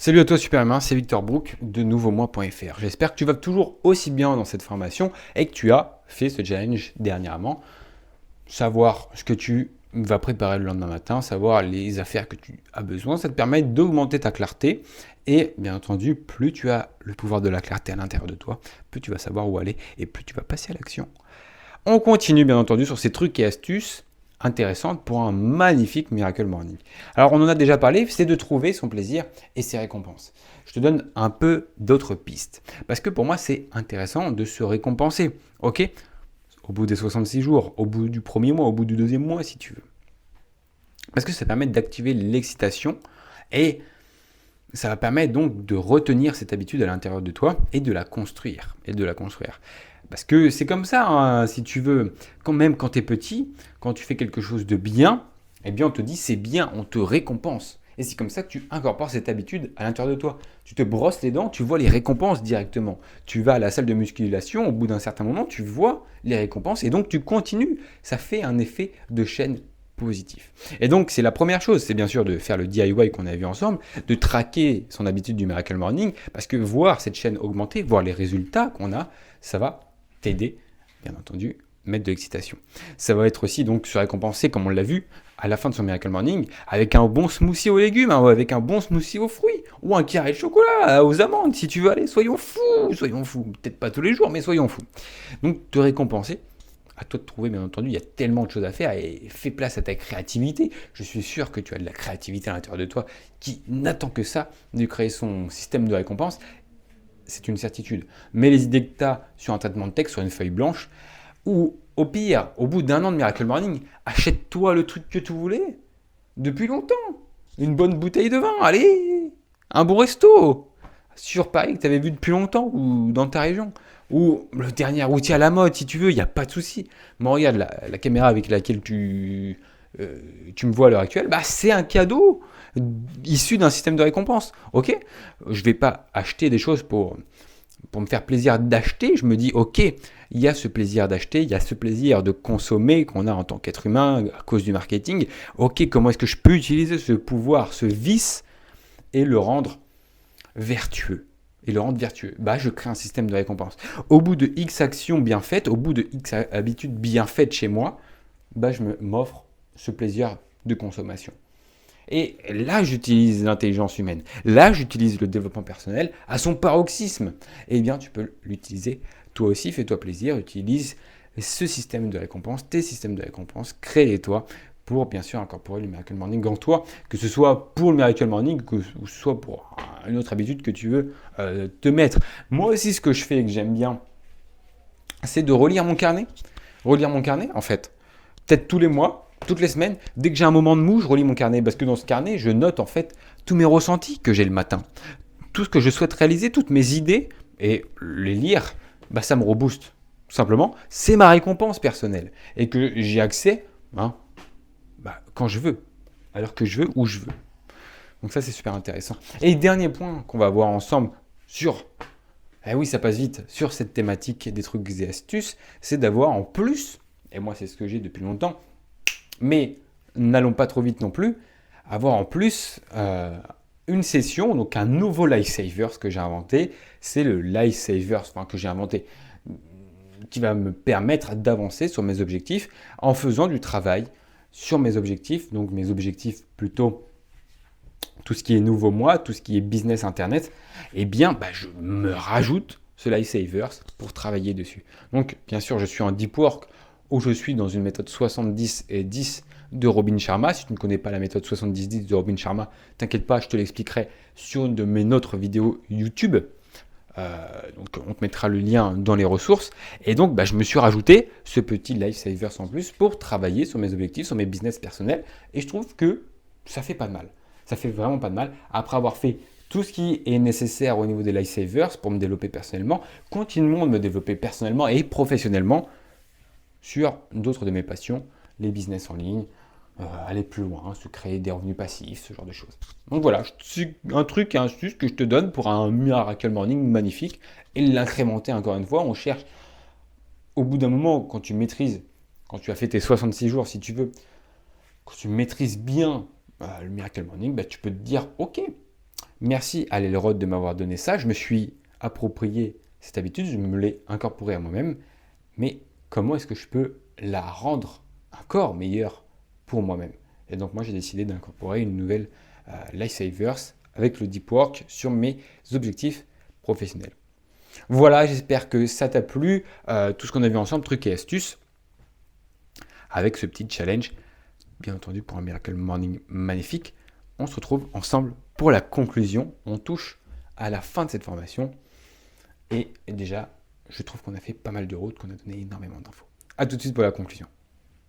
Salut à toi Superhumain, c'est Victor Brook de nouveaumois.fr. J'espère que tu vas toujours aussi bien dans cette formation et que tu as fait ce challenge dernièrement. Savoir ce que tu vas préparer le lendemain matin, savoir les affaires que tu as besoin, ça te permet d'augmenter ta clarté. Et bien entendu, plus tu as le pouvoir de la clarté à l'intérieur de toi, plus tu vas savoir où aller et plus tu vas passer à l'action. On continue bien entendu sur ces trucs et astuces intéressantes pour un magnifique Miracle Morning. Alors on en a déjà parlé, c'est de trouver son plaisir et ses récompenses. Je te donne un peu d'autres pistes. Parce que pour moi c'est intéressant de se récompenser. Ok, au bout des 66 jours, au bout du premier mois, au bout du deuxième mois si tu veux. Parce que ça permet d'activer l'excitation et ça va permettre donc de retenir cette habitude à l'intérieur de toi et de la construire. Parce que c'est comme ça, hein, si tu veux, quand même quand tu es petit, quand tu fais quelque chose de bien, eh bien on te dit c'est bien, on te récompense. Et c'est comme ça que tu incorpores cette habitude à l'intérieur de toi. Tu te brosses les dents, tu vois les récompenses directement. Tu vas à la salle de musculation, au bout d'un certain moment, tu vois les récompenses et donc tu continues. Ça fait un effet de chaîne positif. Et donc, c'est la première chose, c'est bien sûr de faire le DIY qu'on a vu ensemble, de traquer son habitude du Miracle Morning, parce que voir cette chaîne augmenter, voir les résultats qu'on a, ça va t'aider, bien entendu, mettre de l'excitation. Ça va être aussi donc se récompenser, comme on l'a vu, à la fin de son Miracle Morning, avec un bon smoothie aux légumes, hein, ou avec un bon smoothie aux fruits, ou un carré de chocolat aux amandes, si tu veux aller, soyons fous, peut-être pas tous les jours, mais soyons fous. Donc, te récompenser, à toi de trouver, bien entendu, il y a tellement de choses à faire et fais place à ta créativité. Je suis sûr que tu as de la créativité à l'intérieur de toi qui n'attend que ça de créer son système de récompense. C'est une certitude. Mets les idées que tu as sur un traitement de texte, sur une feuille blanche, ou au pire, au bout d'un an de Miracle Morning, achète-toi le truc que tu voulais depuis longtemps. Une bonne bouteille de vin, allez, un bon resto sur Paris que tu avais vu depuis longtemps ou dans ta région. Ou le dernier outil à la mode, si tu veux, il n'y a pas de souci. Mais regarde, la caméra avec laquelle tu me vois à l'heure actuelle, bah, c'est un cadeau issu d'un système de récompense. Ok, je ne vais pas acheter des choses pour me faire plaisir d'acheter. Je me dis, ok, il y a ce plaisir d'acheter, il y a ce plaisir de consommer qu'on a en tant qu'être humain à cause du marketing. Ok, comment est-ce que je peux utiliser ce pouvoir, ce vice, et le rendre vertueux bah, je crée un système de récompense. Au bout de X actions bien faites, au bout de X habitudes bien faites chez moi, bah, m'offre ce plaisir de consommation. Et là, j'utilise l'intelligence humaine. Là, j'utilise le développement personnel à son paroxysme. Eh bien, tu peux l'utiliser toi aussi. Fais-toi plaisir. Utilise ce système de récompense, tes systèmes de récompense. Crée-les-toi pour, bien sûr, incorporer le Miracle Morning en toi. Que ce soit pour le Miracle Morning ou soit pour une autre habitude que tu veux te mettre. Moi aussi, ce que je fais et que j'aime bien, c'est de relire mon carnet. Relire mon carnet, en fait. Peut-être tous les mois, toutes les semaines, dès que j'ai un moment de mou, je relis mon carnet parce que dans ce carnet, je note en fait tous mes ressentis que j'ai le matin, tout ce que je souhaite réaliser, toutes mes idées et les lire, bah, ça me rebooste. Tout simplement, c'est ma récompense personnelle et que j'ai accès hein, bah, quand je veux, à l'heure que je veux, où je veux. Donc ça, c'est super intéressant. Et dernier point qu'on va voir ensemble sur, eh oui, ça passe vite, sur cette thématique des trucs et astuces, c'est d'avoir en plus, et moi c'est ce que j'ai depuis longtemps, mais n'allons pas trop vite non plus, avoir en plus une session, donc un nouveau Lifesavers que j'ai inventé, c'est le Lifesavers que j'ai inventé, qui va me permettre d'avancer sur mes objectifs en faisant du travail sur mes objectifs, donc mes objectifs plutôt tout ce qui est nouveau mois, tout ce qui est business internet, eh bien bah, je me rajoute ce Lifesavers pour travailler dessus. Donc bien sûr je suis en deep work où je suis dans une méthode 70 et 10 de Robin Sharma. Si tu ne connais pas la méthode 70-10 de Robin Sharma, t'inquiète pas, je te l'expliquerai sur une de mes autres vidéos YouTube. Donc on te mettra le lien dans les ressources. Et donc bah, je me suis rajouté ce petit Lifesavers en plus pour travailler sur mes objectifs, sur mes business personnels. Et je trouve que ça fait pas de mal. Ça fait vraiment pas de mal. Après avoir fait tout ce qui est nécessaire au niveau des Lifesavers pour me développer personnellement, continuons de me développer personnellement et professionnellement sur d'autres de mes passions, les business en ligne, aller plus loin, se créer des revenus passifs, ce genre de choses. Donc voilà, c'est un truc et un astuce que je te donne pour un Miracle Morning magnifique et l'incrémenter encore une fois. On cherche, au bout d'un moment, quand tu maîtrises, quand tu as fait tes 66 jours si tu veux, quand tu maîtrises bien le Miracle Morning, bah, tu peux te dire, ok, Merci à l'Elrod de m'avoir donné ça. Je me suis approprié cette habitude, je me l'ai incorporée à moi-même. Mais comment est-ce que je peux la rendre encore meilleure pour moi-même? Et donc moi j'ai décidé d'incorporer une nouvelle Lifesavers avec le Deep Work sur mes objectifs professionnels. Voilà, j'espère que ça t'a plu, tout ce qu'on a vu ensemble, trucs et astuces, avec ce petit challenge, bien entendu pour un Miracle Morning magnifique. On se retrouve ensemble pour la conclusion. On touche à la fin de cette formation. Et déjà, je trouve qu'on a fait pas mal de routes, qu'on a donné énormément d'infos. A tout de suite pour la conclusion.